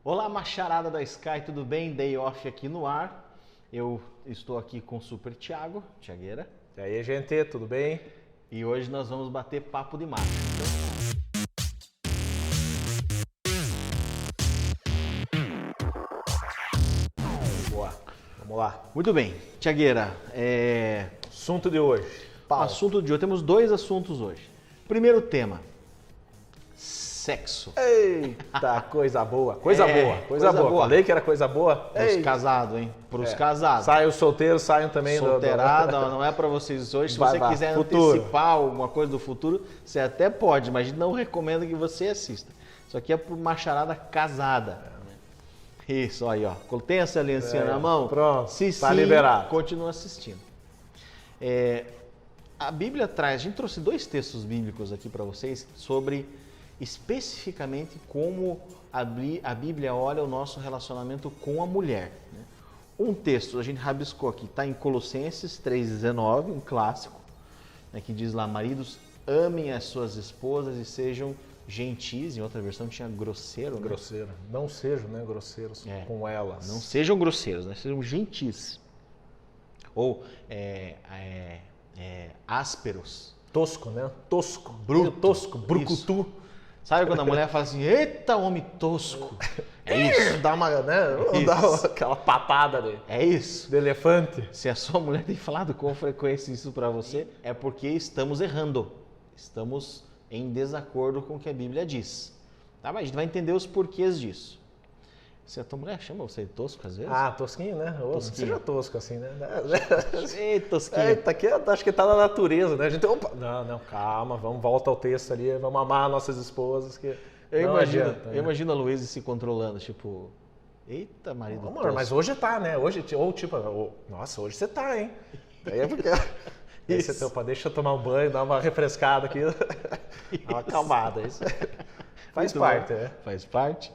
Olá, macharada da Sky, tudo bem? Day off aqui no ar. Eu estou aqui com o Super Thiagueira. E aí, gente, tudo bem? E hoje nós vamos bater papo de macho. Boa, vamos lá. Muito bem, Thiagueira, Assunto de hoje. Paulo. assunto de hoje, temos dois assuntos hoje. Primeiro tema, sexo. Eita, coisa boa, coisa boa. coisa boa. Falei que era coisa boa. Pros casados, hein? Pros casados. Saiam os solteiros, saiam também Solteirada, não é pra vocês hoje. Se Vai, você quiser futuro. antecipar alguma coisa do futuro, você até pode, mas a gente não recomenda que você assista. Isso aqui é por macharada casada. Isso, aí, ó. Tem essa aliancinha na mão? Pronto, Se tá sim, liberado. continua assistindo. A Bíblia traz, a gente trouxe dois textos bíblicos aqui para vocês sobre especificamente como a Bíblia olha o nosso relacionamento com a mulher. Né? Um texto, a gente rabiscou aqui, está em Colossenses 3,19, um clássico, né, que diz lá, maridos, amem as suas esposas e sejam gentis, em outra versão tinha grosseiro. Né? Grosseiro. Não sejam, né, grosseiros com elas. Não sejam grosseiros, né? Sejam gentis. Ou ásperos. Tosco, né? Tosco. Bruto. Tosco, brucutu. Isso. Sabe quando a mulher fala assim, eita, homem tosco. É isso. Dá uma, né? Isso. Dá aquela patada É isso. de elefante. Se a sua mulher tem falado com frequência isso pra você, é porque estamos errando. Estamos em desacordo com o que a Bíblia diz. Tá? Mas a gente vai entender os porquês disso. Se a tua mulher chama você de tosco às vezes? Ah, tosquinho, né? Tosquinho. Seja tosco assim, né? Ei, tosquinho. Eita, aqui acho que tá na natureza, né? A gente, opa, não, calma, volta ao texto ali, vamos amar nossas esposas. Que Eu adianta, né? imagino a Luísa se controlando, tipo, eita, marido Amor, tosco. mas hoje tá, né? Hoje, ou tipo, nossa, hoje você tá, hein? Daí é porque... Aí Isso. você, opa, deixa eu tomar um banho, dar uma refrescada aqui, dar uma acalmada. Isso faz Muito parte, bom. né? Faz parte.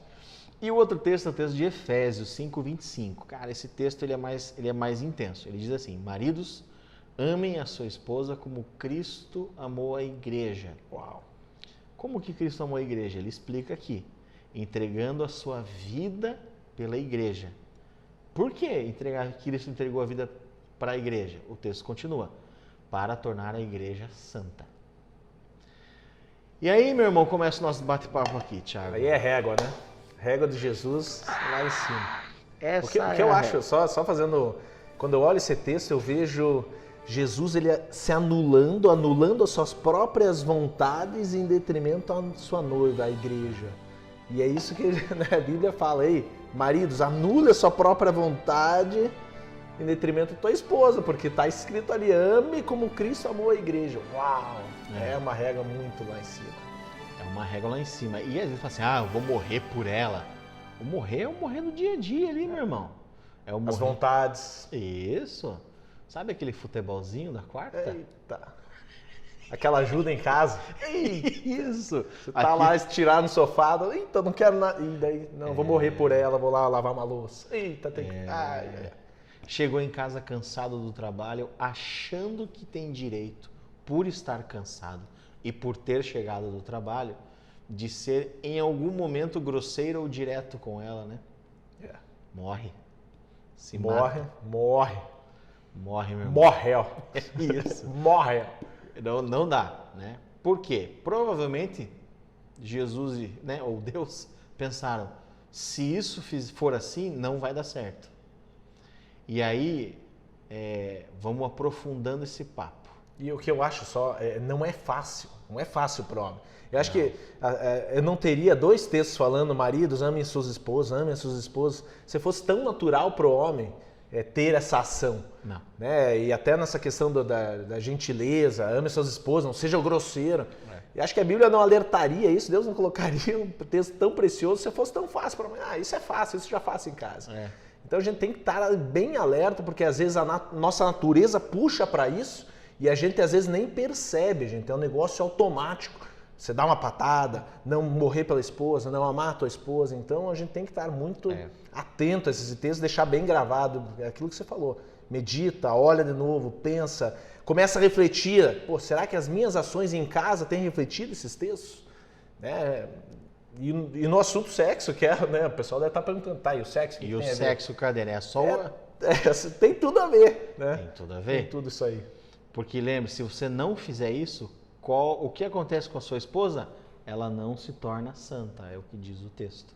E o outro texto é o texto de Efésios 5:25. Cara, esse texto ele é mais intenso. Ele diz assim, maridos, amem a sua esposa como Cristo amou a igreja. Uau. Como que Cristo amou a igreja? Ele explica aqui, entregando a sua vida pela igreja. Por que Cristo entregou a vida para a igreja? O texto continua, para tornar a igreja santa. E aí, meu irmão, começa o nosso bate-papo aqui, Thiago. Aí é régua, né? Régua de Jesus lá em cima. Essa O que eu acho, só fazendo... Quando eu olho esse texto, eu vejo Jesus ele se anulando as suas próprias vontades em detrimento à sua noiva, à igreja. E é isso que né, a Bíblia fala. Ei, maridos, anule a sua própria vontade em detrimento da tua esposa, porque está escrito ali, ame como Cristo amou a igreja. Uau! É uma regra muito lá em cima. É uma régua lá em cima. E às vezes fala assim, eu vou morrer por ela. O morrer é o morrer no dia a dia ali, meu irmão. É o morrer... As vontades. Isso. Sabe aquele futebolzinho da quarta? Eita! Aquela ajuda em casa. Isso. Você tá lá estirar no sofá, eita, não quero nada. E daí, não, vou morrer por ela, vou lá lavar uma louça. Eita, tem que... Ai. Chegou em casa cansado do trabalho, achando que tem direito, por estar cansado e por ter chegado do trabalho, de ser em algum momento grosseiro ou direto com ela, né? Morre. Se morre. mata. Morre, meu irmão. Morre, ó. Isso. Morre. Não dá, né? Por quê? Provavelmente Jesus, né, ou Deus pensaram, se isso for assim, não vai dar certo. E aí, vamos aprofundando esse papo. E o que eu acho não é fácil para o homem. Eu acho que eu não teria dois textos falando, maridos, amem suas esposas, se fosse tão natural para o homem ter essa ação. Não. Né? E até nessa questão da gentileza, ame suas esposas, não seja grosseiro. E acho que a Bíblia não alertaria isso, Deus não colocaria um texto tão precioso se fosse tão fácil para o homem. Isso é fácil, isso já faço em casa. Então a gente tem que estar bem alerta, porque às vezes a nossa natureza puxa para isso e a gente às vezes nem percebe, gente. É um negócio automático. Você dá uma patada, não morrer pela esposa, não amar a tua esposa. Então a gente tem que estar muito atento a esses textos, deixar bem gravado aquilo que você falou. Medita, olha de novo, pensa, começa a refletir. Pô, será que as minhas ações em casa têm refletido esses textos? E no assunto sexo, que é, né, o pessoal deve estar perguntando, tá, e o sexo? E o sexo, cadê, né? É só tem tudo a ver, né? Tem tudo a ver. Tem tudo isso aí. Porque lembre, se você não fizer isso, o que acontece com a sua esposa? Ela não se torna santa, é o que diz o texto.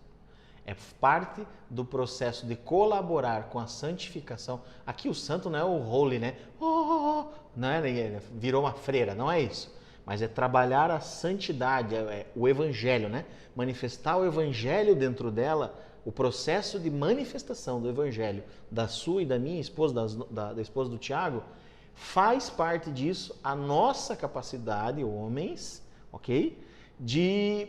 É parte do processo de colaborar com a santificação. Aqui o santo não é o holy, né? Não é, virou uma freira, não é isso. Mas é trabalhar a santidade, o evangelho, né? Manifestar o evangelho dentro dela, o processo de manifestação do evangelho da sua e da minha esposa, da esposa do Tiago, faz parte disso a nossa capacidade, homens, ok? De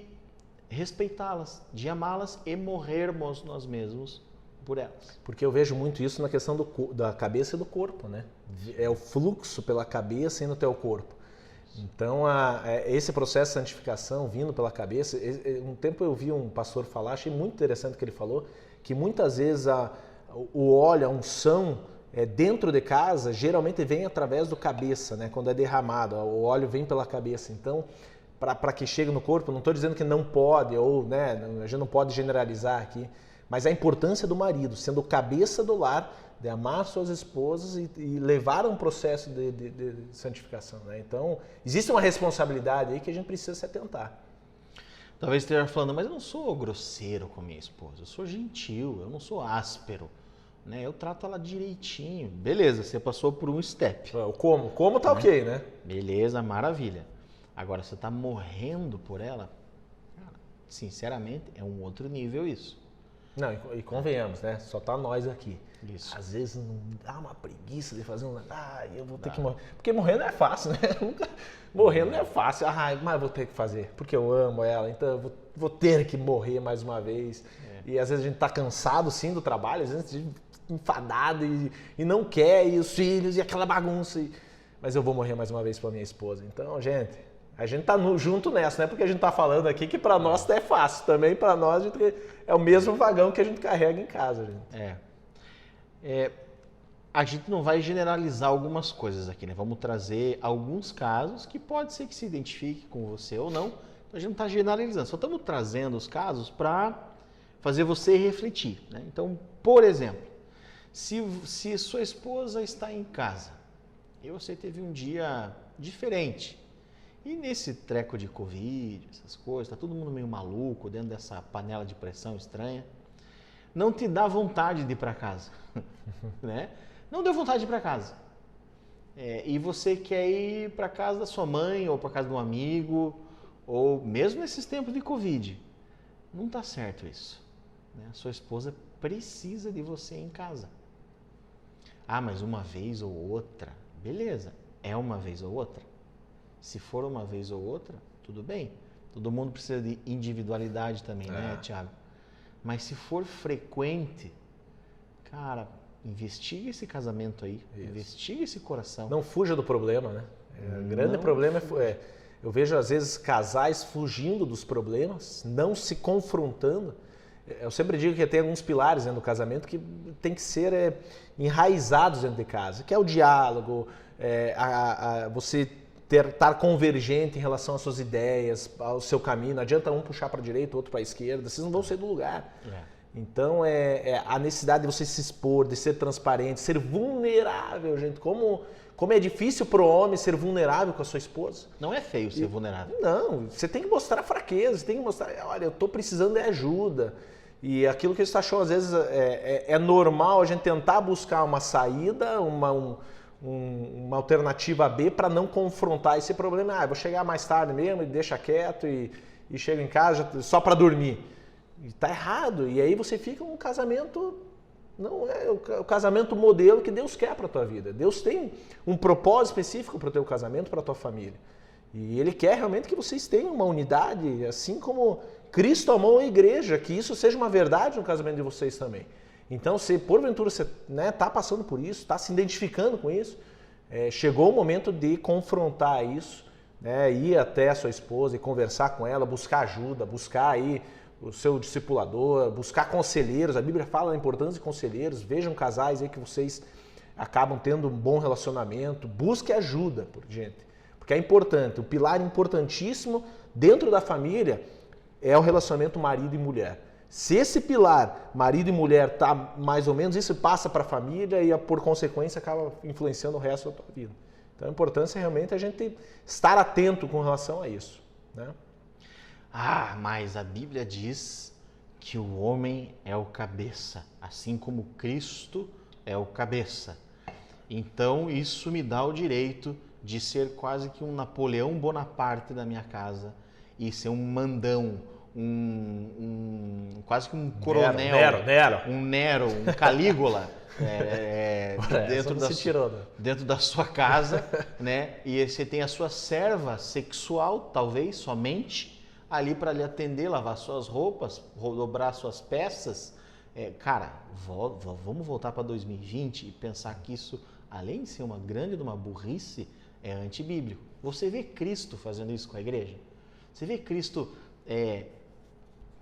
respeitá-las, de amá-las e morrermos nós mesmos por elas. Porque eu vejo muito isso na questão da cabeça e do corpo, né? É o fluxo pela cabeça indo até o corpo. Então, esse processo de santificação vindo pela cabeça, um tempo eu vi um pastor falar, achei muito interessante o que ele falou, que muitas vezes o óleo, a unção, dentro de casa, geralmente vem através do cabeça, né? Quando é derramado, o óleo vem pela cabeça. Então, para que chegue no corpo, não estou dizendo que não pode, ou né, a gente não pode generalizar aqui, mas a importância do marido, sendo o cabeça do lar, de amar suas esposas e levar a um processo de santificação. Né? Então, existe uma responsabilidade aí que a gente precisa se atentar. Talvez esteja falando, mas eu não sou grosseiro com a minha esposa, eu sou gentil, eu não sou áspero. Né? Eu trato ela direitinho. Beleza, você passou por um step. Como tá ok, né? Beleza, maravilha. Agora, você está morrendo por ela, cara, sinceramente, é um outro nível isso. Não, e convenhamos, né? Só tá nós aqui. Isso. Às vezes não dá uma preguiça de fazer eu vou ter que morrer. Porque morrer não é fácil, né? Morrendo não é fácil. Mas vou ter que fazer, porque eu amo ela, então eu vou ter que morrer mais uma vez. E às vezes a gente tá cansado sim do trabalho, às vezes enfadado e não quer, e os filhos, e aquela bagunça. Mas eu vou morrer mais uma vez pela minha esposa. Então, gente, a gente tá junto nessa, não é porque a gente tá falando aqui que para nós é fácil. Também para nós é o mesmo vagão que a gente carrega em casa, gente. A gente não vai generalizar algumas coisas aqui, né? Vamos trazer alguns casos que pode ser que se identifique com você ou não. Então a gente não está generalizando, só estamos trazendo os casos para fazer você refletir, né? Então, por exemplo, se sua esposa está em casa e você teve um dia diferente, e nesse treco de Covid, essas coisas, tá todo mundo meio maluco dentro dessa panela de pressão estranha, não te dá vontade de ir para casa, né? Não deu vontade de ir para casa. E você quer ir para casa da sua mãe ou para casa de um amigo, ou mesmo nesses tempos de Covid. Não está certo isso. Né? A sua esposa precisa de você em casa. Mas uma vez ou outra, beleza, é uma vez ou outra. Se for uma vez ou outra, tudo bem. Todo mundo precisa de individualidade também, né, Tiago? Mas se for frequente, cara, investiga esse casamento aí, investiga esse coração. Não fuja do problema, né? O grande problema eu vejo às vezes casais fugindo dos problemas, não se confrontando. Eu sempre digo que tem alguns pilares dentro do casamento que tem que ser enraizados dentro de casa, que é o diálogo, você estar convergente em relação às suas ideias, ao seu caminho. Não adianta um puxar para a direita, o outro para a esquerda, vocês não vão sair do lugar. Então, a necessidade de você se expor, de ser transparente, ser vulnerável, gente. Como é difícil para o homem ser vulnerável com a sua esposa. Não é feio ser vulnerável. Não, você tem que mostrar fraqueza, você tem que mostrar, olha, eu estou precisando de ajuda. E aquilo que você achou, às vezes, é normal a gente tentar buscar uma saída, uma alternativa B para não confrontar esse problema. Eu vou chegar mais tarde mesmo e deixa quieto e chego em casa só para dormir. Está errado. E aí você fica um casamento, não é o casamento modelo que Deus quer para a tua vida. Deus tem um propósito específico para o teu casamento, para a tua família. E Ele quer realmente que vocês tenham uma unidade, assim como Cristo amou a igreja, que isso seja uma verdade no casamento de vocês também. Então, se porventura você está passando por isso, está se identificando com isso, chegou o momento de confrontar isso, né, ir até a sua esposa e conversar com ela, buscar ajuda, buscar aí o seu discipulador, buscar conselheiros. A Bíblia fala da importância de conselheiros. Vejam casais aí que vocês acabam tendo um bom relacionamento. Busque ajuda, gente, porque é importante. Um pilar importantíssimo dentro da família é o relacionamento marido e mulher. Se esse pilar, marido e mulher, tá mais ou menos, isso passa para a família e, por consequência, acaba influenciando o resto da tua vida. Então, a importância realmente é a gente estar atento com relação a isso, né? Ah, mas a Bíblia diz que o homem é o cabeça, assim como Cristo é o cabeça. Então, isso me dá o direito de ser quase que um Napoleão Bonaparte da minha casa e ser um mandão, quase que um coronel, um Nero, um Calígula dentro da sua casa, né? E você tem a sua serva sexual, talvez, somente, ali para lhe atender, lavar suas roupas, dobrar suas peças. Cara, vamos voltar para 2020 e pensar que isso, além de ser uma grande de uma burrice, é antibíblico. Você vê Cristo fazendo isso com a igreja? Você vê Cristo...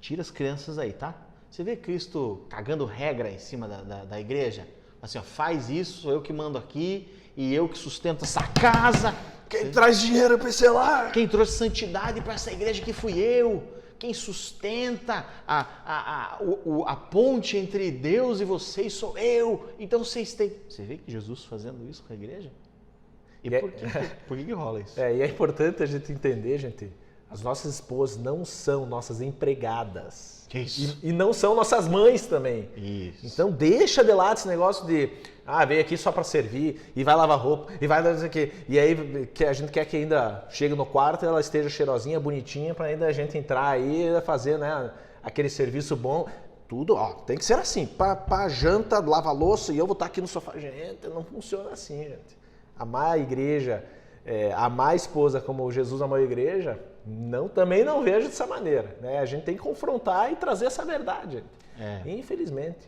tira as crianças aí, tá? Você vê Cristo cagando regra em cima da igreja? Assim, ó, faz isso, sou eu que mando aqui e eu que sustento essa casa. Quem traz dinheiro para esse lar? Quem trouxe santidade para essa igreja que fui eu. Quem sustenta a ponte entre Deus e vocês sou eu. Então vocês têm... Você vê que Jesus fazendo isso com a igreja? E por que rola isso? E é importante a gente entender, gente... As nossas esposas não são nossas empregadas. Que isso? E não são nossas mães também. Isso. Então deixa de lado esse negócio de veio aqui só para servir e vai lavar roupa e vai fazer o quê? E aí que a gente quer que ainda chegue no quarto e ela esteja cheirosinha, bonitinha, para ainda a gente entrar aí e fazer, né, aquele serviço bom. Tudo, tem que ser assim. Para janta, lava louça e eu vou estar aqui no sofá. Gente, não funciona assim, gente. Amar a igreja, amar a esposa como Jesus amou a igreja... também não vejo dessa maneira, né? A gente tem que confrontar e trazer essa verdade, infelizmente.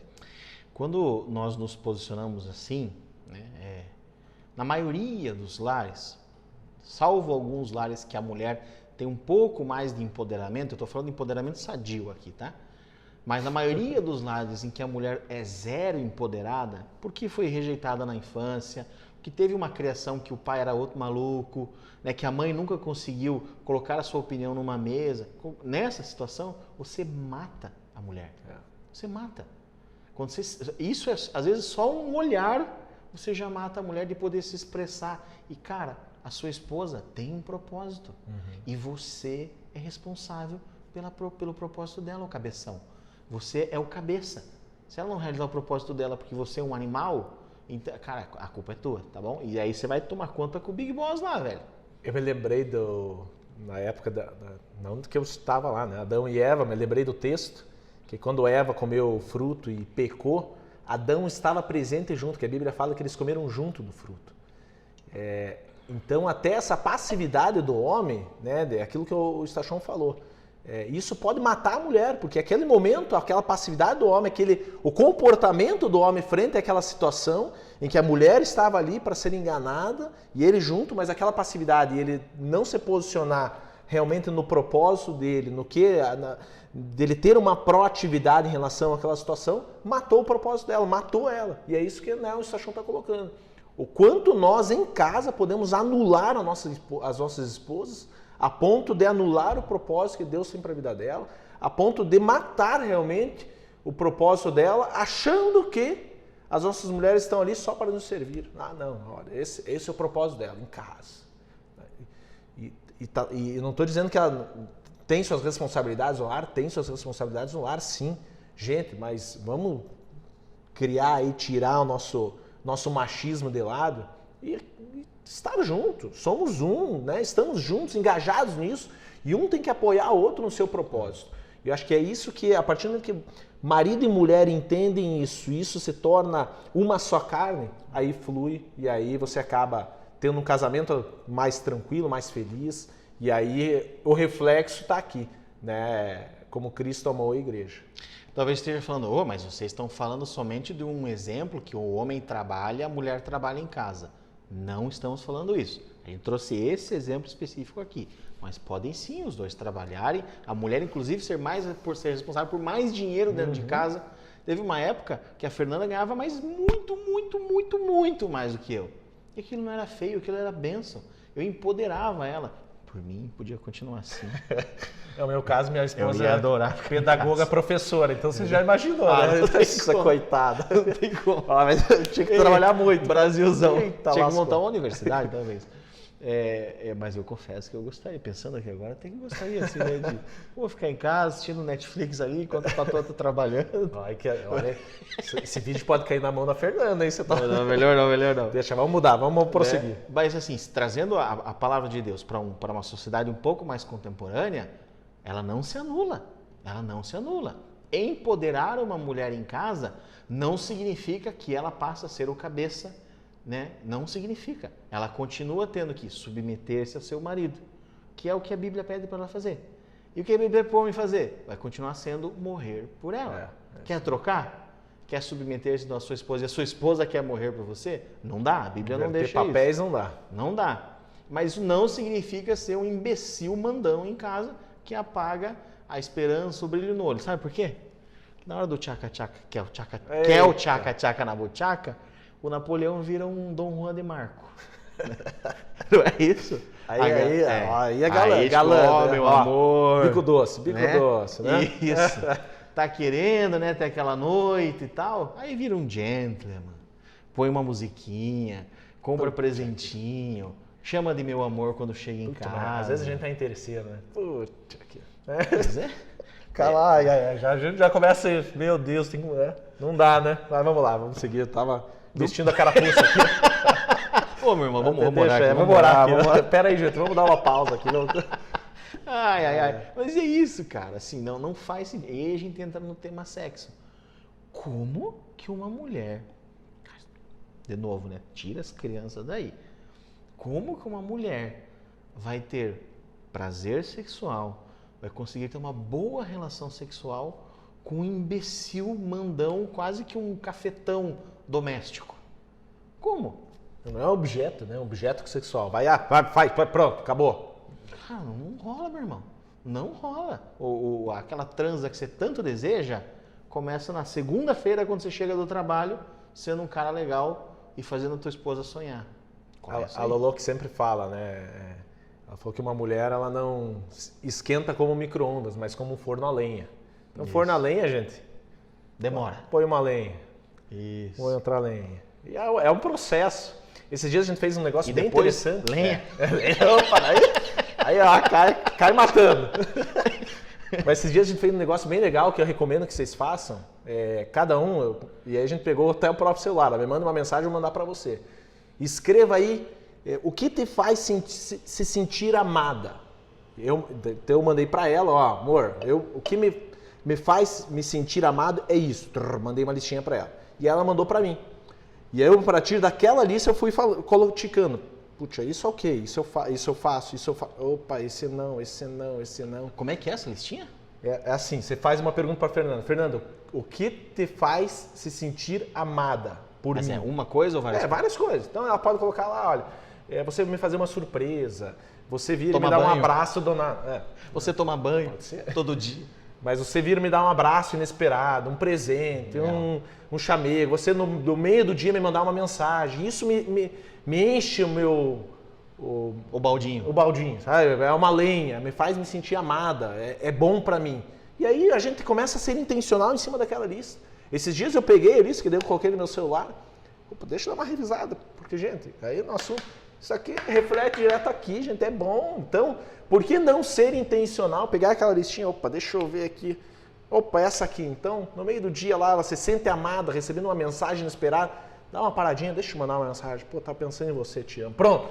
Quando nós nos posicionamos assim, né, na maioria dos lares, salvo alguns lares que a mulher tem um pouco mais de empoderamento, eu estou falando de empoderamento sadio aqui, tá? Mas na maioria dos lares em que a mulher é zero empoderada, porque foi rejeitada na infância, que teve uma criação que o pai era outro maluco, né, que a mãe nunca conseguiu colocar a sua opinião numa mesa. Nessa situação, você mata a mulher. Você mata. Isso é, às vezes, só um olhar, você já mata a mulher de poder se expressar. E, cara, a sua esposa tem um propósito. E você é responsável pelo propósito dela, o cabeção. Você é o cabeça. Se ela não realizar o propósito dela porque você é um animal... Então, cara, a culpa é tua, tá bom? E aí você vai tomar conta com o Big Boss lá, velho. Eu me lembrei na época, não que eu estava lá, né? Adão e Eva, me lembrei do texto, que quando Eva comeu o fruto e pecou, Adão estava presente junto, que a Bíblia fala que eles comeram junto do fruto. Então, até essa passividade do homem, né? Aquilo que o Stachon falou, isso pode matar a mulher, porque aquele momento, aquela passividade do homem, o comportamento do homem frente àquela situação em que a mulher estava ali para ser enganada e ele junto, mas aquela passividade, ele não se posicionar realmente no propósito dele, dele ter uma proatividade em relação àquela situação, matou o propósito dela, matou ela. E é isso que, né, o Stachon está colocando. O quanto nós em casa podemos anular as nossas esposas, a ponto de anular o propósito que Deus tem para a vida dela, a ponto de matar realmente o propósito dela, achando que as nossas mulheres estão ali só para nos servir. Não, olha, esse é o propósito dela, em casa. E não estou dizendo que ela tem suas responsabilidades no lar, tem suas responsabilidades no lar, sim. Gente, mas vamos criar e tirar o nosso machismo de lado e estar juntos, somos né? Estamos juntos, engajados nisso, e um tem que apoiar o outro no seu propósito. E eu acho que é isso que, a partir do que marido e mulher entendem isso se torna uma só carne, aí flui, e aí você acaba tendo um casamento mais tranquilo, mais feliz, e aí o reflexo está aqui, né? Como Cristo amou a igreja. Talvez esteja falando, mas vocês estão falando somente de um exemplo que o homem trabalha, a mulher trabalha em casa. Não estamos falando isso. A gente trouxe esse exemplo específico aqui. Mas podem sim os dois trabalharem. A mulher, inclusive, ser responsável por mais dinheiro dentro de casa. Teve uma época que a Fernanda ganhava muito mais do que eu. E aquilo não era feio, aquilo era bênção. Eu empoderava ela. por mim, podia continuar assim. É o meu caso, minha esposa Eu ia adorar é pedagoga, professora, então você já imaginou, né? não tem Essa como. coitada. Não tem como. Mas eu tinha que trabalhar muito. Brasilzão. Eita, Tinha que lascou. montar uma universidade, talvez. Mas eu confesso que eu gostaria, pensando aqui agora, até que gostaria, assim, né, de vou ficar em casa assistindo Netflix ali, enquanto a patroa tá trabalhando. Olha, esse vídeo pode cair na mão da Fernanda, hein? Você tá... Não, melhor não. Deixa, vamos mudar, vamos prosseguir. Mas assim, trazendo a palavra de Deus para uma sociedade um pouco mais contemporânea, ela não se anula. Ela não se anula. Empoderar uma mulher em casa não significa que ela passa a ser o cabeça, né? Não significa. Ela continua tendo que submeter-se ao seu marido, que é o que a Bíblia pede para ela fazer. E o que a Bíblia pede para o homem fazer? Vai continuar sendo morrer por ela. Quer trocar? Quer submeter-se à sua esposa e a sua esposa quer morrer por você? Não dá, a Bíblia não deixa isso. Papéis não dá. Não dá. Mas isso não significa ser um imbecil mandão em casa que apaga a esperança, o brilho no olho. Sabe por quê? Na hora do tchaca-tchaca, que é o tchaca-tchaca na buchaca, o Napoleão vira um Dom Juan de Marco. Não é isso? Aí é galã. Galã, meu amor. Bico doce, né? Isso. Tá querendo, né, ter aquela noite e tal. Aí vira um gentleman. Põe uma musiquinha, compra presentinho, chama de meu amor quando chega em casa. Às vezes a gente tá interesseiro, né? Puta que... Pois é. A gente já começa a... Meu Deus, não dá, né? Mas vamos lá, vamos seguir. Eu tava vestindo a carapuça aqui. Ô, meu irmão, vamos orar aqui. Vamos orar aqui. Pera aí, gente, vamos dar uma pausa aqui. Mas é isso, cara. Assim, não faz sentido. E a gente entra no tema sexo. Como que uma mulher... De novo, né? Tira as crianças daí. Como que uma mulher vai ter prazer sexual, vai conseguir ter uma boa relação sexual com um imbecil mandão, quase que um cafetão doméstico? Como? Não é objeto, né? Objeto sexual. Vai, pronto, acabou. Cara, não rola, meu irmão. Não rola. Aquela transa que você tanto deseja começa na segunda-feira, quando você chega do trabalho, sendo um cara legal e fazendo a tua esposa sonhar. A Lolo que sempre fala, né? Ela falou que uma mulher, ela não esquenta como micro-ondas, mas como um forno a lenha. Então, forno a lenha, gente... Demora. Põe uma lenha. Isso. Põe outra lenha. E é um processo. Esses dias a gente fez um negócio bem interessante. Lenha. Opa, aí cai matando. Mas esses dias a gente fez um negócio bem legal que eu recomendo que vocês façam. Cada um, e aí a gente pegou até o próprio celular. Me manda uma mensagem, eu vou mandar para você. Escreva aí o que te faz se sentir amada. Então eu mandei para ela, ó, amor, o que me faz me sentir amado é isso. Mandei uma listinha para ela. E ela mandou para mim. E aí, a partir daquela lista, eu fui ticando. Putz, isso é o quê? Isso eu faço. Opa, esse não. Como é que é essa listinha? É assim, você faz uma pergunta para Fernanda. Fernanda, o que te faz se sentir amada por mim? É uma coisa ou várias coisas? Várias coisas. Então, ela pode colocar lá, olha, você me fazer uma surpresa, você vir me dar um abraço, dona... Você toma banho todo dia. Mas você vir me dar um abraço inesperado, um presente, um chamego, você no meio do dia me mandar uma mensagem. Isso me enche o baldinho. O baldinho, sabe? É uma lenha, me faz me sentir amada, é bom pra mim. E aí a gente começa a ser intencional em cima daquela lista. Esses dias eu peguei a lista que eu coloquei no meu celular. Opa, deixa eu dar uma revisada, porque, gente, aí o nosso... Isso aqui reflete direto aqui, gente, é bom. Então, por que não ser intencional? Pegar aquela listinha, opa, deixa eu ver aqui. Opa, essa aqui. Então, no meio do dia lá, ela se sente amada, recebendo uma mensagem inesperada. Dá uma paradinha, deixa eu mandar uma mensagem. Pô, tá pensando em você, te amo. Pronto.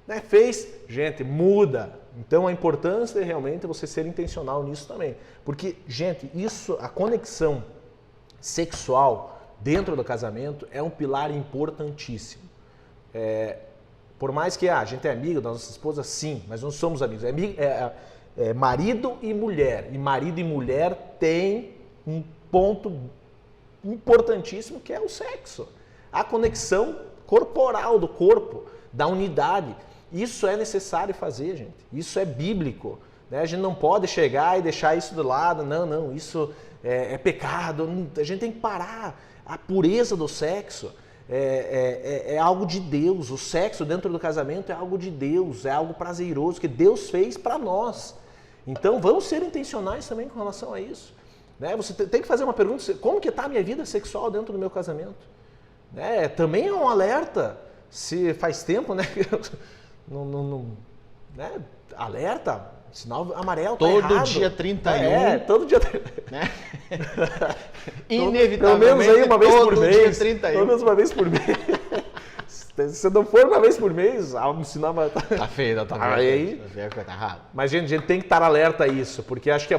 Né? Fez, gente, muda. Então, a importância é realmente você ser intencional nisso também. Porque, gente, isso, a conexão sexual dentro do casamento é um pilar importantíssimo. Por mais que a gente é amigo da nossa esposa, sim, mas não somos amigos. É marido e mulher. E marido e mulher tem um ponto importantíssimo que é o sexo. A conexão corporal do corpo, da unidade. Isso é necessário fazer, gente. Isso é bíblico. Né? A gente não pode chegar e deixar isso de lado. Não, isso é pecado. A gente tem que parar. A pureza do sexo. é algo de Deus. O sexo dentro do casamento é algo de Deus, é algo prazeroso que Deus fez para nós. Então vamos ser intencionais também com relação a isso. Né? Você tem que fazer uma pergunta, como que está a minha vida sexual dentro do meu casamento? Né? Também é um alerta, se faz tempo, né? Né? Alerta, sinal amarelo, tá todo errado. dia 31. Todo dia. Né? Inevitavelmente, pelo menos aí uma vez por mês. Dia 31. Pelo menos uma vez por mês. Se não for uma vez por mês, o sinal vai estar. Tá feio, tá aí. Tá errado. Mas, gente, a gente tem que estar alerta a isso, porque acho que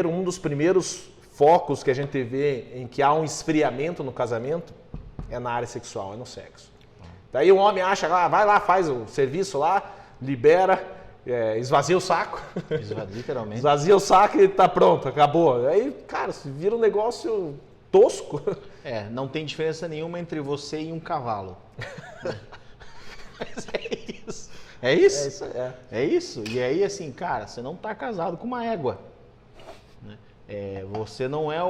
um dos primeiros focos que a gente vê em que há um esfriamento no casamento é na área sexual, é no sexo. Daí o homem acha, vai lá, faz o serviço lá, libera, esvazia o saco. Literalmente. Esvazia o saco e tá pronto, acabou. Aí, cara, se vira um negócio tosco. Não tem diferença nenhuma entre você e um cavalo. Mas é isso. É isso? É isso. E aí, assim, cara, você não tá casado com uma égua. Né? Você não é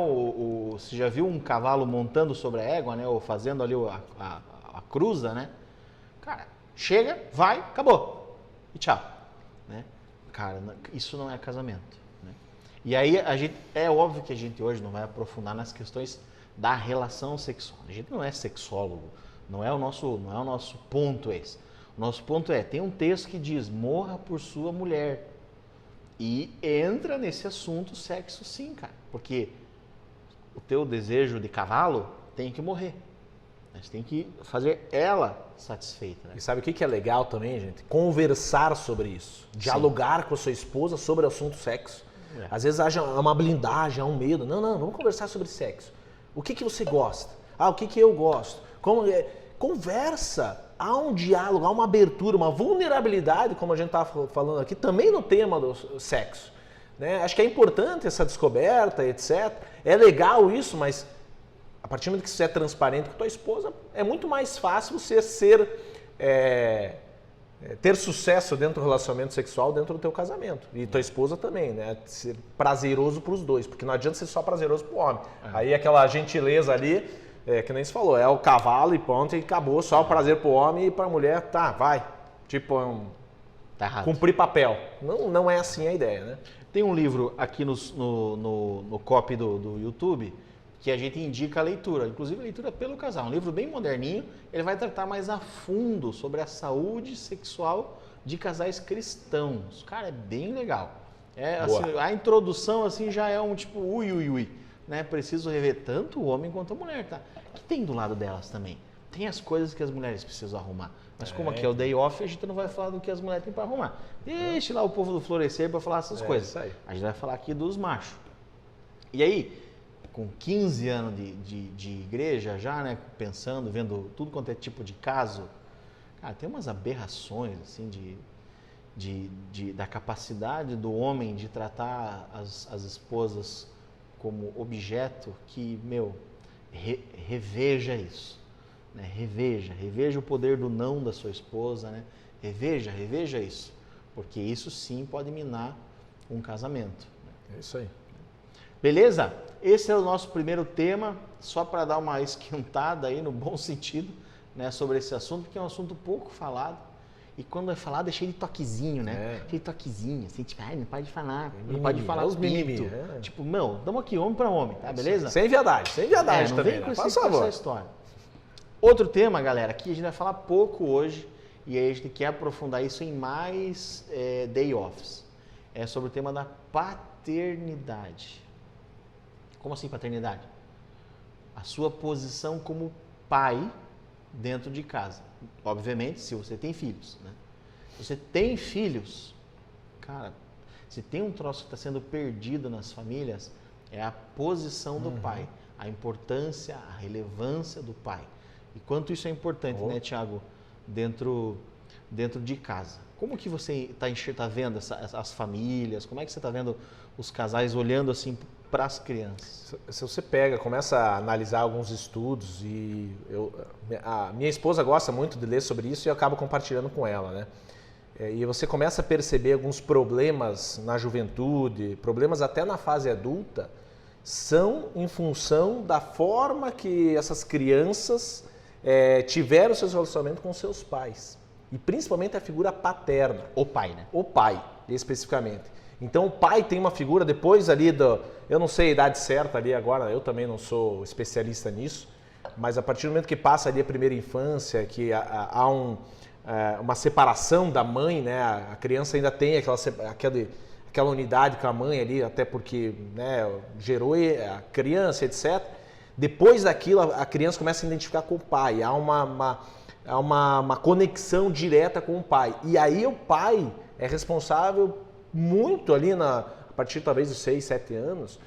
Você já viu um cavalo montando sobre a égua, né? Ou fazendo ali a cruza, né? Cara, chega, vai, acabou. E tchau. Né? Cara, isso não é casamento. Né? E aí, é óbvio que a gente hoje não vai aprofundar nas questões da relação sexual. A gente não é sexólogo. Não é o nosso ponto esse. O nosso ponto tem um texto que diz, morra por sua mulher. E entra nesse assunto sexo sim, cara. Porque o teu desejo de cavalo tem que morrer. Você tem que fazer ela satisfeita. Né? E sabe o que é legal também, gente? Conversar sobre isso. Dialogar com a sua esposa sobre o assunto sexo. Às vezes há uma blindagem, há um medo. Não, vamos conversar sobre sexo. O que você gosta? O que eu gosto? Conversa. Há um diálogo, há uma abertura, uma vulnerabilidade, como a gente estava falando aqui, também no tema do sexo. Né? Acho que é importante essa descoberta, etc. É legal isso, mas a partir do momento que você é transparente com a tua esposa, é muito mais fácil você ter sucesso dentro do relacionamento sexual, dentro do teu casamento. E tua esposa também, né? Ser prazeroso para os dois, porque não adianta ser só prazeroso para o homem. Aí aquela gentileza ali... que nem se falou, é o cavalo e ponto, e acabou, só o prazer pro homem e pra mulher, tá, vai. Tipo, tá errado. Cumprir papel. Não é assim a ideia, né? Tem um livro aqui no copy do YouTube que a gente indica a leitura, inclusive a leitura pelo casal. Um livro bem moderninho, ele vai tratar mais a fundo sobre a saúde sexual de casais cristãos. Cara, é bem legal. Assim, a introdução assim já é um tipo ui. Né? Preciso rever tanto o homem quanto a mulher, tá? Que tem do lado delas também. Tem as coisas que as mulheres precisam arrumar. Mas como aqui é o day off, a gente não vai falar do que as mulheres têm para arrumar. Deixa lá o povo do Florescer para falar essas coisas. Isso aí. A gente vai falar aqui dos machos. E aí, com 15 anos de igreja já, né? Pensando, vendo tudo quanto é tipo de caso, cara, tem umas aberrações, assim, da capacidade do homem de tratar as esposas como objeto que, reveja isso, né? Reveja o poder do não da sua esposa, né? Reveja isso, porque isso sim pode minar um casamento. É isso aí. Beleza? Esse é o nosso primeiro tema, só para dar uma esquentada aí, no bom sentido, né, sobre esse assunto, porque é um assunto pouco falado. E quando é falado é cheio de toquezinho, né? Cheio de toquezinho, assim, tipo, não pode falar, não pode falar os mimimi. Tipo, damos aqui homem para homem, tá? Beleza? Sem viadagem não também. Vem com essa história. Outro tema, galera, que a gente vai falar pouco hoje, e aí a gente quer aprofundar isso em mais day offs. É sobre o tema da paternidade. Como assim paternidade? A sua posição como pai dentro de casa. Obviamente, se você tem filhos, né? Se você tem filhos, cara, se tem um troço que está sendo perdido nas famílias, é a posição do pai, a importância, a relevância do pai. E quanto isso é importante, né, Tiago, dentro de casa. Como que você está vendo as famílias? Como é que você está vendo os casais olhando assim para as crianças? Se você começa a analisar alguns estudos, e a minha esposa gosta muito de ler sobre isso e eu acabo compartilhando com ela, né? E você começa a perceber alguns problemas na juventude, problemas até na fase adulta, são em função da forma que essas crianças tiveram seus relacionamentos com seus pais. E principalmente a figura paterna. O pai, né? O pai, especificamente. Então o pai tem uma figura depois ali eu não sei a idade certa ali agora, eu também não sou especialista nisso, mas a partir do momento que passa ali a primeira infância, que há uma separação da mãe, né? A criança ainda tem aquela unidade com a mãe ali, até porque, né, gerou a criança, etc. Depois daquilo, a criança começa a identificar com o pai, há uma conexão direta com o pai. E aí o pai é responsável muito ali, a partir talvez dos 6, 7 anos,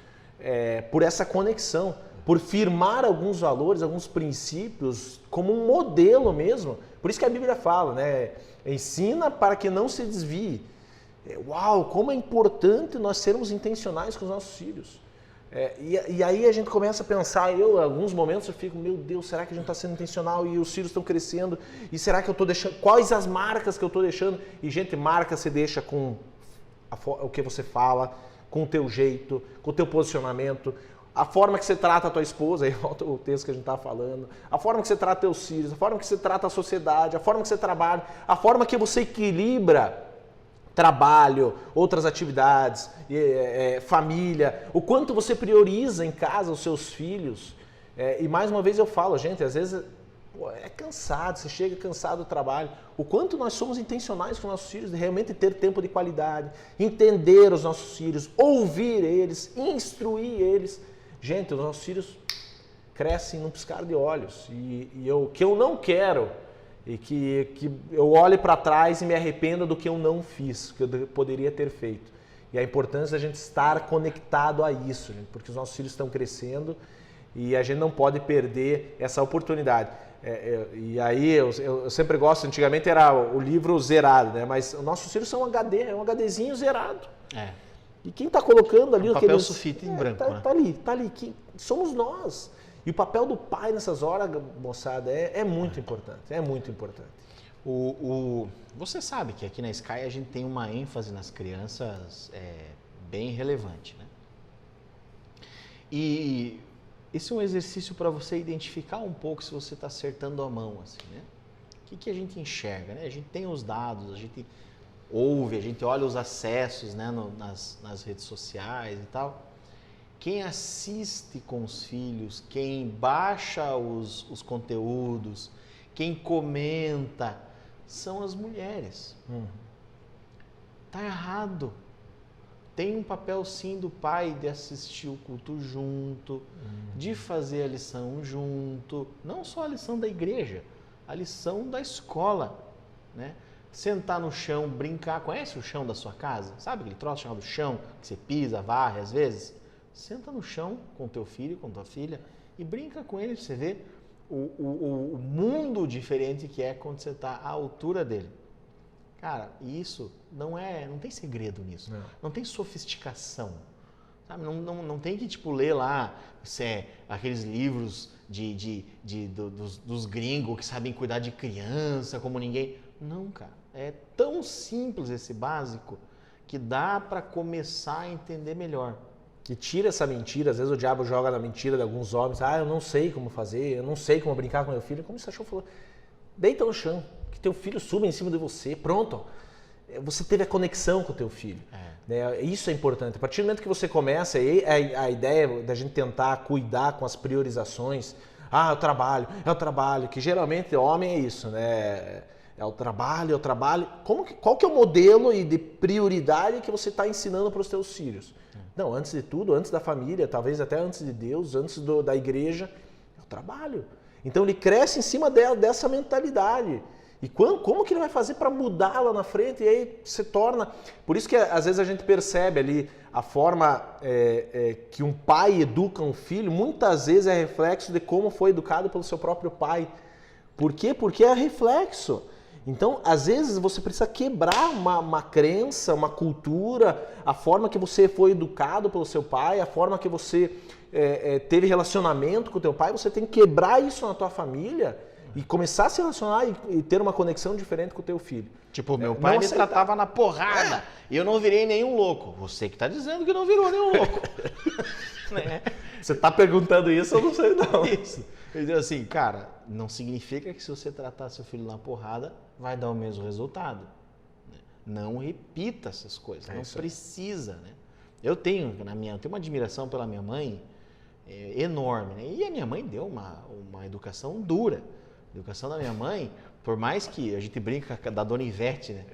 por essa conexão, por firmar alguns valores, alguns princípios, como um modelo mesmo. Por isso que a Bíblia fala, né? Ensina para que não se desvie. Uau, como é importante nós sermos intencionais com os nossos filhos. E aí a gente começa a pensar, em alguns momentos eu fico, meu Deus, será que a gente está sendo intencional e os filhos estão crescendo? E será que eu estou deixando, quais as marcas que eu estou deixando? E gente, marca se deixa com o que você fala, com o teu jeito, com o teu posicionamento, a forma que você trata a tua esposa, aí volta o texto que a gente estava falando, a forma que você trata teus filhos, a forma que você trata a sociedade, a forma que você trabalha, a forma que você equilibra trabalho, outras atividades, família, o quanto você prioriza em casa os seus filhos. E mais uma vez eu falo, gente, às vezes é cansado, você chega cansado do trabalho. O quanto nós somos intencionais com nossos filhos, de realmente ter tempo de qualidade, entender os nossos filhos, ouvir eles, instruir eles. Gente, os nossos filhos crescem num piscar de olhos. O que eu não quero e que eu olhe para trás e me arrependa do que eu não fiz, que eu poderia ter feito. E a importância da gente estar conectado a isso, gente, porque os nossos filhos estão crescendo e a gente não pode perder essa oportunidade. E aí eu sempre gosto, antigamente era o livro zerado, né? Mas os nossos filhos são um HD, é um HDzinho zerado. E quem está colocando ali... papel sulfite em branco, né? Tá ali. Somos nós. E o papel do pai nessas horas, moçada, é muito importante. É muito importante. Você sabe que aqui na Sky a gente tem uma ênfase nas crianças bem relevante, né? E esse é um exercício para você identificar um pouco se você está acertando a mão, assim, né? O que a gente enxerga, né? A gente tem os dados, a gente ouve, a gente olha os acessos, né, nas redes sociais e tal. Quem assiste com os filhos, quem baixa os conteúdos, quem comenta, são as mulheres. Tá errado. Tem um papel sim do pai de assistir o culto junto, de fazer a lição junto, não só a lição da igreja, a lição da escola, né? Sentar no chão, brincar. Conhece o chão da sua casa? Sabe aquele troço chamado chão, que você pisa, varre às vezes? Senta no chão com teu filho, com tua filha e brinca com ele para você ver o mundo diferente que é quando você está à altura dele. Cara, isso não tem segredo nisso. Não tem sofisticação. Sabe? Não tem que ler lá aqueles livros dos gringos que sabem cuidar de criança como ninguém. Não, cara. É tão simples esse básico que dá para começar a entender melhor. Que tira essa mentira, às vezes o diabo joga na mentira de alguns homens, eu não sei como fazer, eu não sei como brincar com meu filho. Como você achou? Falou, deita no chão, que teu filho suba em cima de você, pronto. Você teve a conexão com o teu filho. Né? Isso é importante. A partir do momento que você começa, a ideia da gente tentar cuidar com as priorizações, é o trabalho, que geralmente homem é isso, né? É o trabalho. Qual que é o modelo e de prioridade que você está ensinando para os teus filhos? Não, antes de tudo, antes da família, talvez até antes de Deus, antes da igreja, é o trabalho. Então ele cresce em cima dessa mentalidade. E como que ele vai fazer para mudar lá na frente? E aí se torna... Por isso que às vezes a gente percebe ali a forma que um pai educa um filho, muitas vezes é reflexo de como foi educado pelo seu próprio pai. Por quê? Porque é reflexo. Então, às vezes, você precisa quebrar uma crença, uma cultura, a forma que você foi educado pelo seu pai, a forma que você teve relacionamento com o teu pai, você tem que quebrar isso na tua família e começar a se relacionar e ter uma conexão diferente com o teu filho. Tipo, meu pai me tratava na porrada e eu não virei nenhum louco. Você que está dizendo que não virou nenhum louco. Né? Você está perguntando isso, eu não sei não. Isso. Ele diz assim, cara, não significa que se você tratar seu filho na porrada, vai dar o mesmo resultado. Não repita essas coisas, não precisa. Né? Eu tenho uma admiração pela minha mãe enorme. Né? E a minha mãe deu uma educação dura. A educação da minha mãe, por mais que a gente brinca da Dona Ivete, né?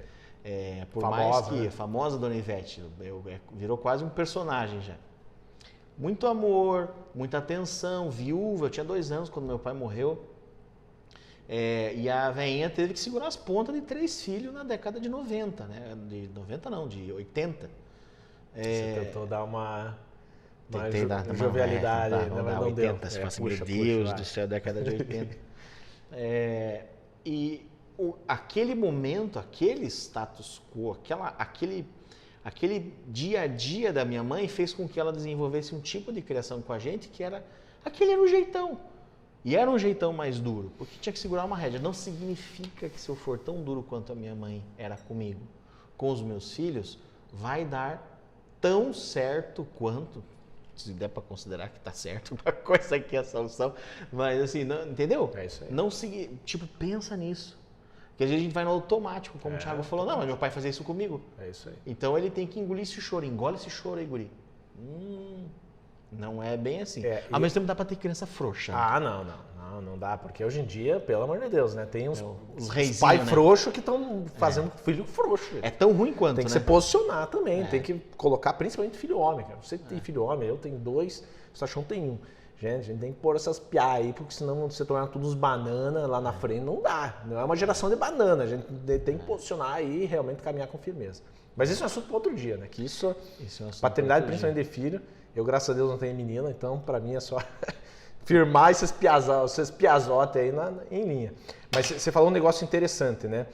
Por famosa, mais que né? A famosa Dona Ivete, virou quase um personagem já. Muito amor, muita atenção, viúva. Eu tinha 2 anos quando meu pai morreu. E a velhinha teve que segurar as pontas de 3 filhos na década de 90, né? De 90 não, de 80. Você tentou dar uma jovialidade, não deu 80, você fala assim, meu Deus do céu, década de 80. Aquele momento, aquele status quo, aquele dia a dia da minha mãe fez com que ela desenvolvesse um tipo de criação com a gente que aquele era um jeitão. E era um jeitão mais duro, porque tinha que segurar uma rédea. Não significa que se eu for tão duro quanto a minha mãe era comigo, com os meus filhos, vai dar tão certo quanto, se der para considerar que está certo, uma coisa aqui é a solução, mas assim, não, entendeu? É isso aí. Não pensa nisso. Porque às vezes a gente vai no automático, como o Thiago falou, não, mas meu pai fazia isso comigo. É isso aí. Então ele tem que engolir esse choro, engole esse choro aí, guri. Não é bem assim. Ao mesmo tempo dá para ter criança frouxa. Não dá, porque hoje em dia, pelo amor de Deus, né? Tem os pais frouxos que estão fazendo filho frouxo. É tão ruim quanto, tem que se posicionar também, tem que colocar principalmente filho homem, cara. Você tem filho homem, eu tenho 2, o Sachão tem 1. Gente, a gente tem que pôr essas piá aí, porque senão você tornar tudo os bananas lá na frente, não dá. Não é uma geração de banana, a gente tem que posicionar aí e realmente caminhar com firmeza. Mas isso é um assunto para outro dia, né? Que isso é um paternidade, principalmente de filho. Eu, graças a Deus, não tenho menina, então para mim é só firmar esses piazotes aí em linha. Mas você falou um negócio interessante, né?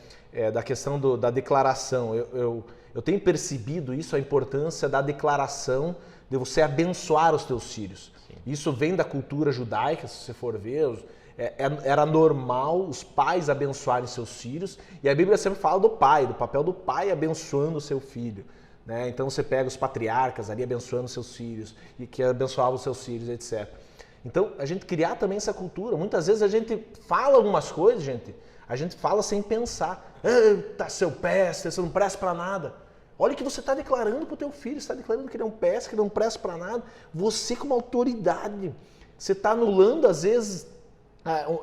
Da questão da declaração. Eu tenho percebido isso, a importância da declaração de você abençoar os teus filhos. Sim. Isso vem da cultura judaica, se você for ver. Era normal os pais abençoarem seus filhos. E a Bíblia sempre fala do papel do pai abençoando o seu filho. Né? Então você pega os patriarcas ali abençoando seus filhos, e que abençoavam os seus filhos, etc. Então, a gente criar também essa cultura. Muitas vezes a gente fala algumas coisas, a gente fala sem pensar. Eita, seu peste, você não presta para nada. Olha o que você está declarando para o teu filho, você está declarando que ele é um peste, que ele não presta para nada. Você como autoridade, você está anulando às vezes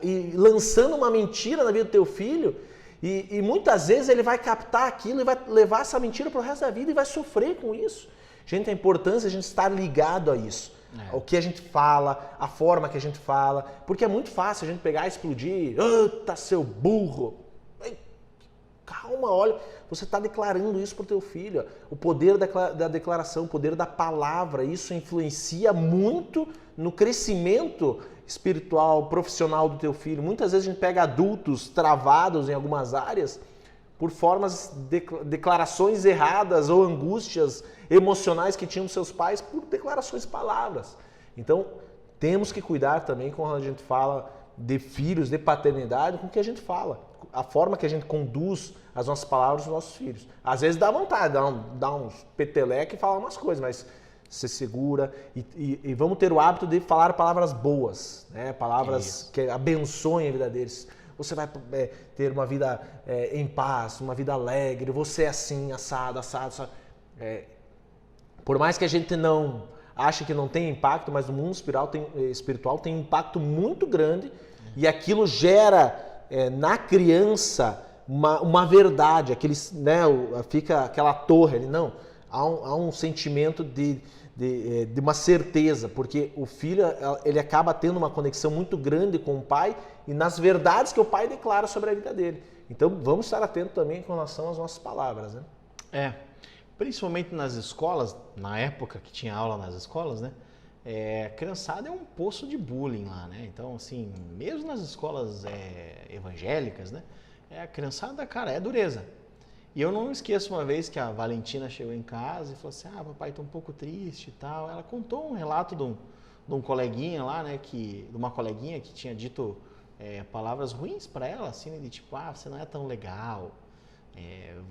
e lançando uma mentira na vida do teu filho. E muitas vezes ele vai captar aquilo e vai levar essa mentira para o resto da vida e vai sofrer com isso. Gente, a importância de a gente estar ligado a isso. O que a gente fala, a forma que a gente fala. Porque é muito fácil a gente pegar e explodir. Eita, seu burro. Calma, olha. Você está declarando isso para o teu filho. O poder da declaração, o poder da palavra. Isso influencia muito no crescimento espiritual, profissional do teu filho. Muitas vezes a gente pega adultos travados em algumas áreas por declarações erradas ou angústias emocionais que tinham seus pais por declarações, palavras. Então, temos que cuidar também quando a gente fala de filhos, de paternidade, com o que a gente fala. A forma que a gente conduz as nossas palavras aos nossos filhos. Às vezes dá vontade, dá uns peteleque e falar umas coisas, mas você segura e vamos ter o hábito de falar palavras boas, né? Palavras que abençoem a vida deles. Você vai ter uma vida em paz, uma vida alegre, você é assim, assado. Por mais que a gente não ache que não tem impacto, mas no mundo espiritual tem um impacto muito grande e aquilo gera na criança uma verdade, fica aquela torre ali, não, há um sentimento de uma certeza, porque o filho ele acaba tendo uma conexão muito grande com o pai e nas verdades que o pai declara sobre a vida dele. Então vamos estar atentos também com relação às nossas palavras, né? Principalmente nas escolas, na época que tinha aula nas escolas, né? Criançada é um poço de bullying lá, né? Então, assim, mesmo nas escolas evangélicas, né? A criançada, cara, é dureza. E eu não esqueço uma vez que a Valentina chegou em casa e falou assim, papai, tô um pouco triste e tal. Ela contou um relato de um coleguinha lá, né? De uma coleguinha que tinha dito palavras ruins para ela, assim, de tipo, você não é tão legal,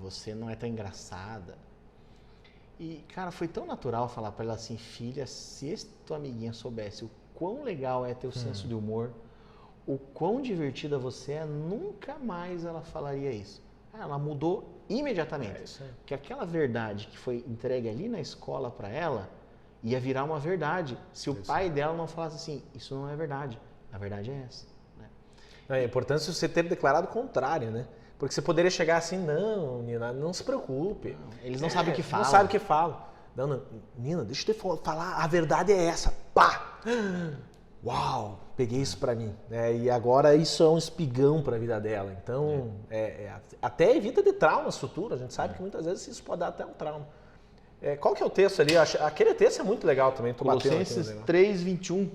você não é tão engraçada. E, cara, foi tão natural falar para ela assim, filha, se tua amiguinha soubesse o quão legal é teu senso de humor, o quão divertida você é, nunca mais ela falaria isso. Ela mudou imediatamente. Porque aquela verdade que foi entregue ali na escola para ela ia virar uma verdade. Se o pai dela não falasse assim, isso não é verdade, a verdade é essa. Né? É importante você ter declarado o contrário, né? Porque você poderia chegar assim, não, Nina, não se preocupe. Não, eles não sabem o que falam. Não sabem o que falam. Não, Nina, deixa eu te falar, a verdade é essa. Pá! Uau! Peguei isso pra mim. E agora isso é um espigão pra vida dela. Então, até evita de traumas futuros. A gente sabe que muitas vezes isso pode dar até um trauma. Qual que é o texto ali? Aquele texto é muito legal também. Colossenses 3:21.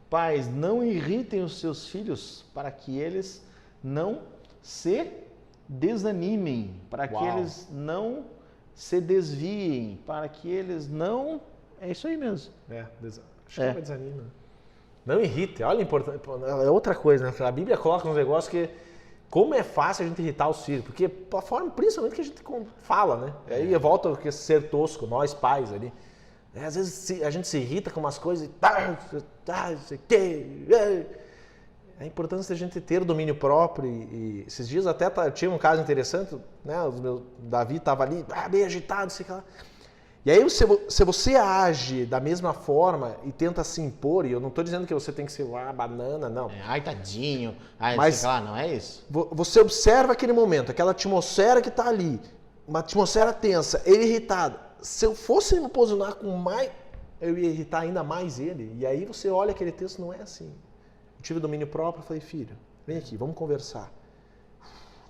Pais, não irritem os seus filhos para que eles não se desanimem, para que eles não se desviem, para que eles não... É isso aí mesmo. Acho que não desanima. Não irrite. Olha, é outra coisa, né? A Bíblia coloca uns negócios que... Como é fácil a gente irritar os filhos, porque a forma, principalmente, que a gente fala, né? Aí volta a ser tosco, nós pais ali. Às vezes a gente se irrita com umas coisas e... A importância da gente ter domínio próprio e esses dias até tinha um caso interessante, né? Davi estava ali, bem agitado, sei lá. E aí se você age da mesma forma e tenta se impor, e eu não estou dizendo que você tem que ser banana, não. Ai, tadinho, mas sei lá, não é isso? Você observa aquele momento, aquela atmosfera que está ali, uma atmosfera tensa, ele irritado. Se eu fosse me posicionar com mais, eu ia irritar ainda mais ele. E aí você olha aquele texto, não é assim. Eu tive domínio próprio, falei, filho, vem aqui, vamos conversar.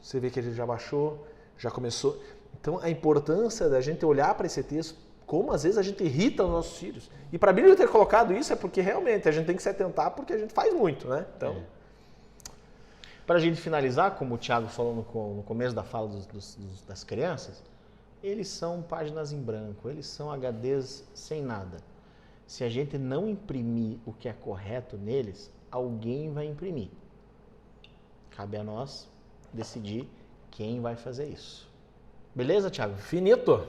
Você vê que ele já baixou, já começou. Então, a importância da gente olhar para esse texto, como às vezes a gente irrita os nossos filhos. E para a Bíblia ter colocado isso é porque realmente a gente tem que se atentar, porque a gente faz muito, né? Então... Para a gente finalizar, como o Thiago falou no começo da fala das crianças, eles são páginas em branco, eles são HDs sem nada. Se a gente não imprimir o que é correto neles, alguém vai imprimir. Cabe a nós decidir quem vai fazer isso. Beleza, Thiago? Finito.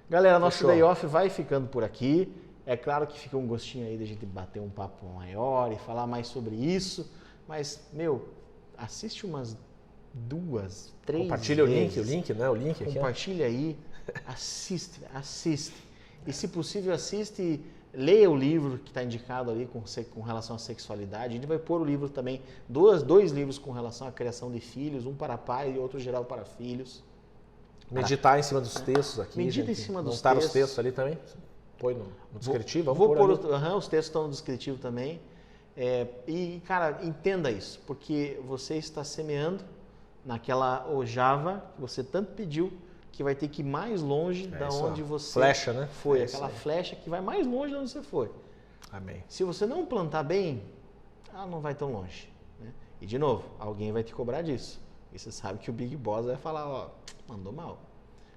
Galera, nosso Day Off vai ficando por aqui. É claro que fica um gostinho aí da gente bater um papo maior e falar mais sobre isso. Mas, assiste umas 2, 3 Compartilha vezes. o link, né? O link aqui. Compartilha aí. Assiste. E, se possível, assiste... Leia o livro que está indicado ali com relação à sexualidade. A gente vai pôr o livro também, dois livros com relação à criação de filhos, um para pai e outro geral para filhos. Meditar em cima dos textos aqui. Medita em cima dos textos. Montar os textos ali também? Põe no descritivo? Vou pôr os textos estão no descritivo também. E, cara, entenda isso, porque você está semeando naquela ojava que você tanto pediu, que vai ter que ir mais longe da onde você flecha, né? foi. Aquela flecha que vai mais longe de onde você foi. Amém. Se você não plantar bem, ela não vai tão longe. Né? E, de novo, alguém vai te cobrar disso. E você sabe que o Big Boss vai falar, mandou mal.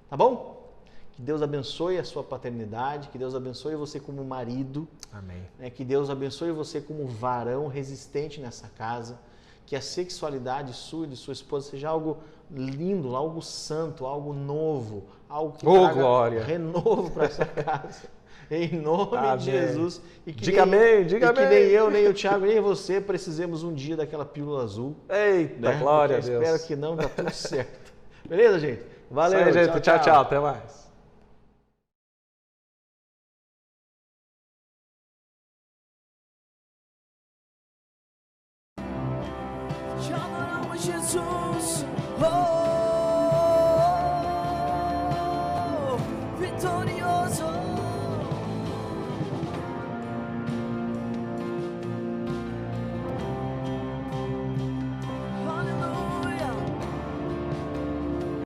Tá bom? Que Deus abençoe a sua paternidade, que Deus abençoe você como marido. Amém. Né? Que Deus abençoe você como varão resistente nessa casa. Que a sexualidade sua e de sua esposa seja algo lindo, algo santo, algo novo, algo que traga renovo para essa casa. Em nome de Jesus. E que diga amém. Que nem eu, nem o Thiago, nem você precisemos um dia daquela pílula azul. Eita, né? Glória a Deus. Espero que não, tá tudo certo. Beleza, gente? Valeu, isso aí, gente. Tchau. Até mais. Te adoramos, Jesus. Vitória.